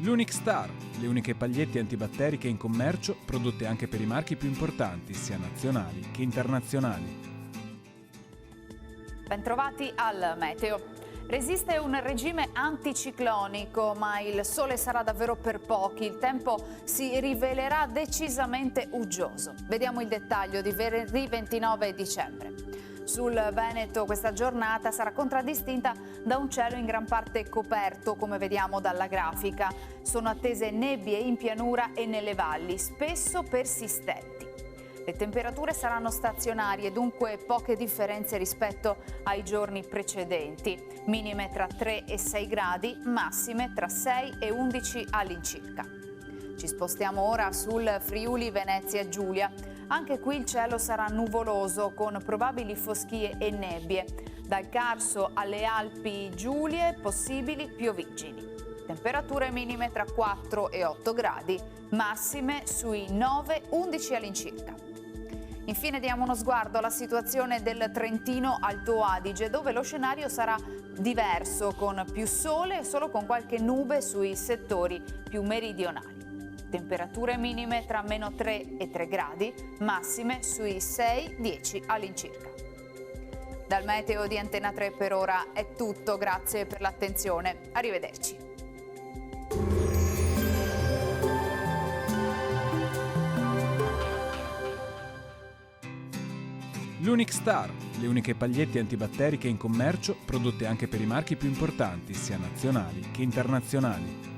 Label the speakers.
Speaker 1: L'Unic Star, le uniche pagliette antibatteriche in commercio, prodotte anche per i marchi più importanti, sia nazionali che internazionali.
Speaker 2: Bentrovati al Meteo. Resiste un regime anticiclonico, ma il sole sarà davvero per pochi. Il tempo si rivelerà decisamente uggioso. Vediamo il dettaglio di venerdì 29 dicembre. Sul Veneto questa giornata sarà contraddistinta da un cielo in gran parte coperto, come vediamo dalla grafica. Sono attese nebbie in pianura e nelle valli, spesso persistenti. Le temperature saranno stazionarie, dunque poche differenze rispetto ai giorni precedenti. Minime tra 3 e 6 gradi, massime tra 6 e 11 all'incirca. Ci spostiamo ora sul Friuli Venezia Giulia. Anche qui il cielo sarà nuvoloso con probabili foschie e nebbie. Dal Carso alle Alpi Giulie possibili pioviggini. Temperature minime tra 4 e 8 gradi, massime sui 9-11 all'incirca. Infine diamo uno sguardo alla situazione del Trentino Alto Adige, dove lo scenario sarà diverso, con più sole e solo con qualche nube sui settori più meridionali. Temperature minime tra meno 3 e 3 gradi, massime sui 6-10 all'incirca. Dal meteo di Antena 3 per ora è tutto, grazie per l'attenzione, arrivederci.
Speaker 1: L'Unic Star, le uniche pagliette antibatteriche in commercio, prodotte anche per i marchi più importanti, sia nazionali che internazionali.